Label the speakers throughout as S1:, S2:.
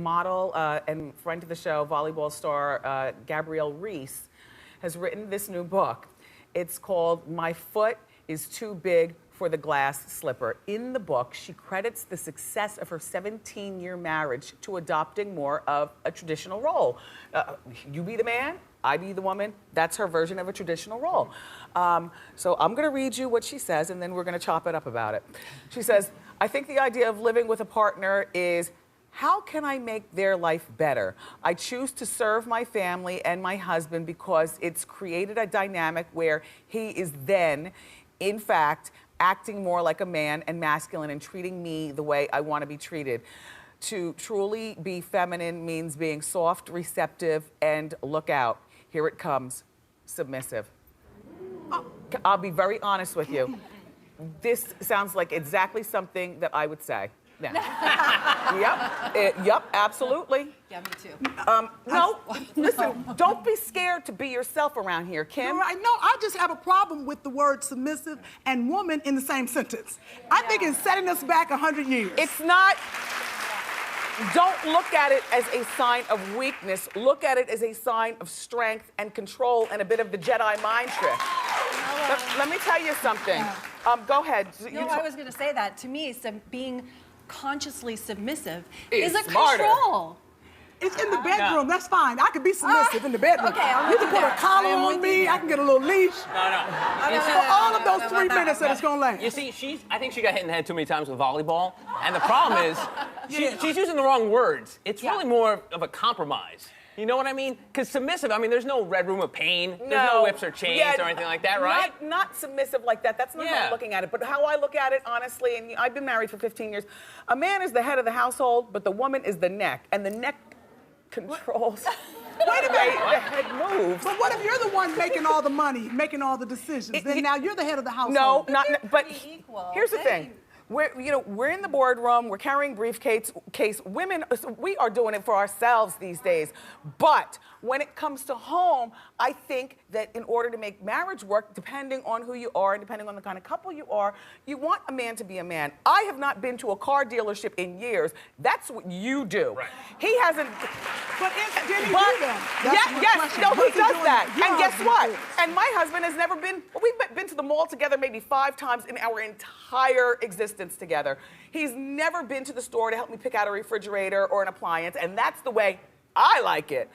S1: model and friend to the show, volleyball star Gabrielle Reese, has written this new book. It's called My Foot is Too Big for the Glass Slipper. In the book, she credits the success of her 17-year marriage to adopting more of a traditional role. You be the man, I be the woman. That's her version of a traditional role. So I'm gonna read you what she says, and then we're gonna chop it up about it. She says, I think the idea of living with a partner is, how can I make their life better? I choose to serve my family and my husband because it's created a dynamic where he is then, in fact, acting more like a man and masculine and treating me the way I want to be treated. To truly be feminine means being soft, receptive, and look out. Here it comes, submissive. I'll be very honest with you. This sounds like exactly something that I would say. Yeah. Yep, absolutely.
S2: Yeah, me too.
S1: No, listen, don't be scared to be yourself around here, Kym.
S3: No, I just have a problem with the word submissive and woman in the same sentence. I think it's setting us back 100 years.
S1: It's not. Don't look at it as a sign of weakness. Look at it as a sign of strength and control and a bit of the Jedi mind trick. Let me tell you something. Go ahead.
S2: No, I was going to say that. To me, being consciously submissive
S1: is
S2: a
S1: smarter.
S2: Control.
S3: It's in the bedroom. That's fine. I could be submissive in the bedroom.
S2: Okay,
S3: you can put a collar on me. I can get a little leash.
S4: No.
S3: All of those 3 minutes that it's gonna last.
S4: You see, I think she got hit in the head too many times with volleyball, and the problem is, she's using the wrong words. It's really more of a compromise. You know what I mean? Because submissive, I mean, there's no red room of pain. There's no whips or chains or anything like that, right?
S1: Not submissive like that. That's not how I'm looking at it. But how I look at it, honestly, and I've been married for 15 years, a man is the head of the household, but the woman is the neck. And the neck controls
S3: Wait a minute.
S1: the head moves.
S3: But what if you're the one making all the money, making all the decisions? Then now you're the head of the household.
S1: No, not. But
S2: equal.
S1: here's the thing. We're in the boardroom, we're carrying briefcase. Women, we are doing it for ourselves these days. But when it comes to home, I think that in order to make marriage work, depending on who you are and depending on the kind of couple you are, you want a man to be a man. I have not been to a car dealership in years. That's what you do.
S4: Right.
S1: He hasn't.
S3: But did he do that?
S1: Yes, no, he does that. And guess what? And my husband has never been, we've been to the mall together maybe 5 times in our entire existence together. He's never been to the store to help me pick out a refrigerator or an appliance, and that's the way I like it.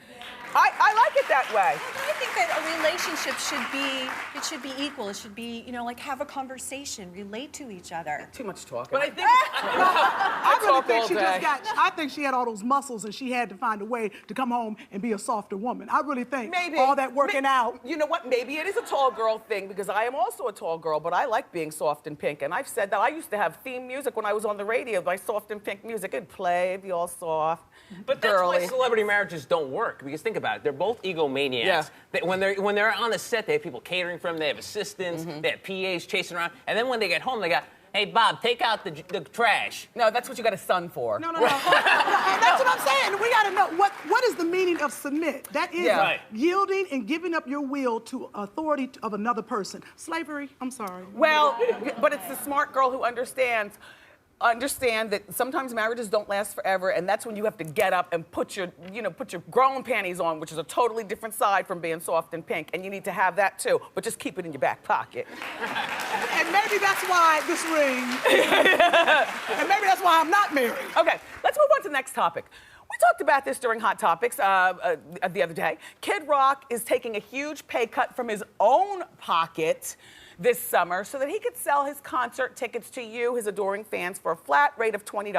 S1: I like it that way.
S2: I think that a relationship should be equal. It should be, like have a conversation, relate to each other.
S1: Too much talking.
S4: But I think
S3: I think she had all those muscles and she had to find a way to come home and be a softer woman. I really think all that working out.
S1: You know what? Maybe it is a tall girl thing because I am also a tall girl, but I like being soft and pink. And I've said that I used to have theme music when I was on the radio, my soft and pink music. It'd play, it'd be all soft.
S4: But that's why celebrity marriages don't work, because think about it, they're both egomaniacs. Yeah. When they're on the set, they have people catering for them, they have assistants, they have PAs chasing around, and then when they get home, they got, hey, Bob, take out the trash.
S1: No, that's what you got a son for.
S3: No. That's what I'm saying. We got to know, what is the meaning of submit? That is yielding and giving up your will to authority of another person. Slavery, I'm sorry.
S1: Well, but it's the smart girl who understand that sometimes marriages don't last forever, and that's when you have to get up and put your grown panties on, which is a totally different side from being soft and pink, and you need to have that too, but just keep it in your back pocket.
S3: And maybe that's why this ring, and maybe that's why I'm not married.
S1: Okay, let's move on to the next topic. We talked about this during Hot Topics the other day. Kid Rock is taking a huge pay cut from his own pocket this summer so that he could sell his concert tickets to you, his adoring fans, for a flat rate of $20.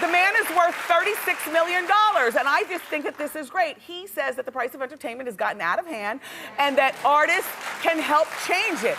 S1: The man is worth $36 million, and I just think that this is great. He says that the price of entertainment has gotten out of hand and that artists can help change it.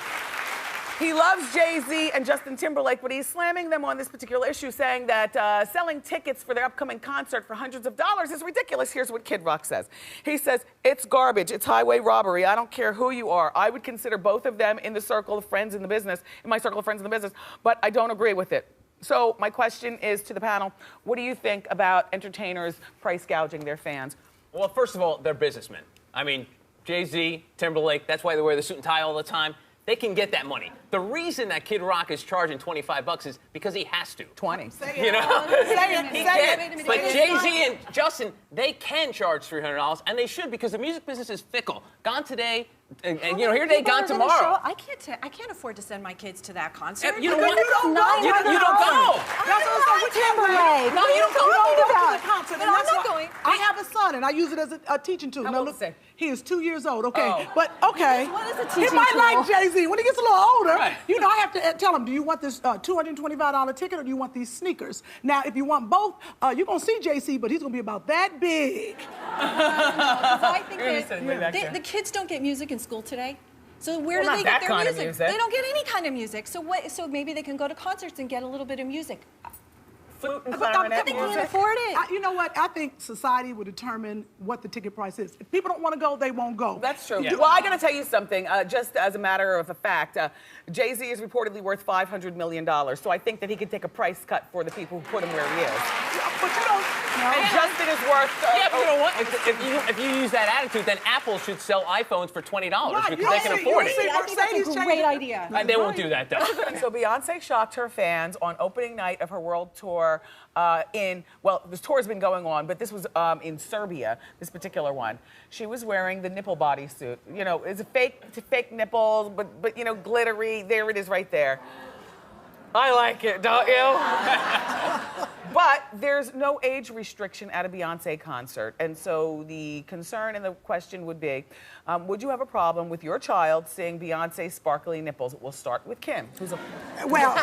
S1: He loves Jay-Z and Justin Timberlake, but he's slamming them on this particular issue, saying that selling tickets for their upcoming concert for hundreds of dollars is ridiculous. Here's what Kid Rock says. He says, it's garbage, it's highway robbery. I don't care who you are. I would consider both of them in the circle of friends in the business, in my circle of friends in the business, but I don't agree with it. So my question is to the panel, what do you think about entertainers price gouging their fans?
S4: Well, first of all, they're businessmen. I mean, Jay-Z, Timberlake, that's why they wear the suit and tie all the time. they can get that money. The reason that Kid Rock is charging $25 is because he has to.
S1: 20.
S4: You know? He can. But
S2: Say it.
S4: Jay-Z and Justin, they can charge $300, and they should, because the music business is fickle. Gone today, and you know, here they gone tomorrow.
S2: I can't afford to send my kids to that concert.
S4: You know what?
S3: You don't go.
S4: You don't go.
S3: That's what I'm saying.
S4: No, you don't go.
S3: You don't go
S2: that.
S3: to the concert.
S2: But
S3: and
S2: I'm
S3: that's
S2: not
S3: why
S2: going.
S3: I have a son, and I use it as a teaching tool.
S1: How
S3: Now,
S1: old
S3: look,
S1: is he?
S3: he is 2 years old. Okay,
S1: Oh.
S3: but okay.
S2: What is a
S3: He
S2: teaching
S3: might
S2: tool?
S3: like Jay-Z. When he gets a little older,
S4: Right.
S3: you know, I have to tell him, do you want this $225 ticket or do you want these sneakers? Now, if you want both, you're going to see Jay-Z, but he's going to be about that big.
S2: I think
S1: You're gonna send me back there.
S2: the kids don't get music in school today. So where
S1: Well,
S2: do they
S1: not
S2: get
S1: that
S2: their
S1: kind of
S2: music?
S1: music.
S2: They don't get any kind of music. So what? So maybe they can go to concerts and get a little bit of music.
S1: Flute and
S3: But
S1: clarinet
S2: They can't
S1: music.
S2: afford it.
S3: You know what? I think society will determine what the ticket price is. If people don't want to go, they won't go.
S1: That's true.
S4: Yeah.
S1: Well, I got to tell you something. Just as a matter of a fact, Jay-Z is reportedly worth $500 million. So I think that he could take a price cut for the people who put him where he is.
S3: But you don't.
S1: And Justin is worth.
S4: Yeah, but you know what? If you use that attitude, then Apple should sell iPhones for $20
S3: Right,
S4: because
S3: you
S4: they can
S3: see-
S4: afford
S3: you
S4: it.
S3: see-
S2: I think that's
S3: Mercedes
S2: a great
S3: changed-
S2: idea.
S4: They won't do that, though.
S1: So Beyonce shocked her fans on opening night of her world tour this tour has been going on, but this was in Serbia, this particular one. She was wearing the nipple bodysuit. You know, it's a fake nipples, but you know, glittery. There it is right there. I like it, don't you? But there's no age restriction at a Beyonce concert. And so the concern and the question would be, would you have a problem with your child seeing Beyonce's sparkly nipples? We'll start with Kym, who's a...
S3: Well,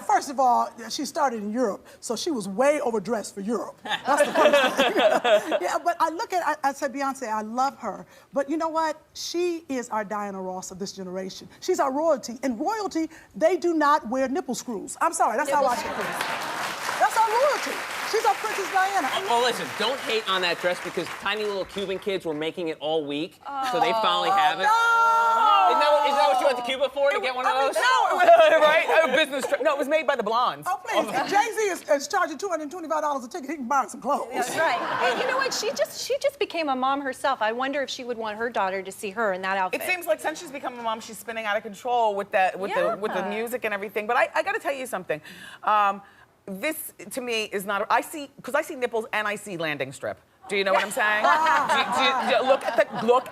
S3: first of all, she started in Europe, so she was way overdressed for Europe. That's the first thing. Yeah, but I said, Beyonce, I love her. But you know what? She is our Diana Ross of this generation. She's our royalty. And royalty, they do not wear nipple screws. I'm sorry, that's how I see it. That's our royalty. She's our Princess Diana.
S4: Oh, listen, don't hate on that dress because tiny little Cuban kids were making it all week, so they finally have it. Is that what you went to Cuba for, to get one of those?
S1: No, right? A business trip. No, it was made by the Blondes.
S3: Oh, please. If Jay-Z is charging $225 a ticket, he can buy some clothes.
S2: That's right. And you know what? She just became a mom herself. I wonder if she would want her daughter to see her in that outfit.
S1: It seems like since she's become a mom, she's spinning out of control with the music and everything. But I got to tell you something. This to me is not. Because I see nipples and I see landing strip. Do you know what I'm saying? Look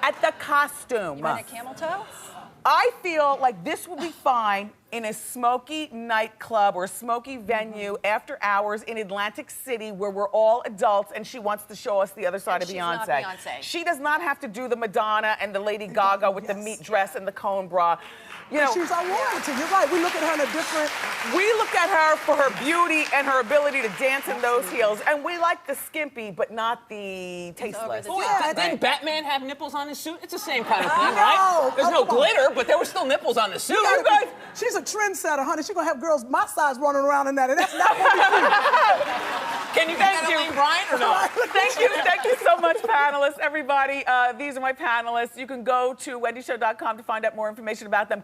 S1: at the costume.
S2: You want a camel toe?
S1: I feel like this will be fine in a smoky nightclub or a smoky venue after hours in Atlantic City where we're all adults and she wants to show us the other side of
S2: she's
S1: Beyonce.
S2: not Beyonce.
S1: She does not have to do the Madonna and the Lady Gaga with the meat dress and the cone bra. You know,
S3: She's our royalty. You're right. We look at her in a different...
S1: we look at her for her beauty and her ability to dance in those heels. And we like the skimpy, but not the tasteless.
S2: over the
S3: Yeah,
S4: Didn't Batman have nipples on his suit? It's the same kind of thing,
S3: know.
S4: right? There's no
S3: Come on.
S4: glitter, but there were still nipples on the suit.
S3: You guys, she's a trendsetter, honey. She's gonna have girls my size running around in that, and that's not gonna be free.
S4: Can you thank you, Brian, or no?
S1: Thank you so much, panelists. Everybody, these are my panelists. You can go to wendyshow.com to find out more information about them.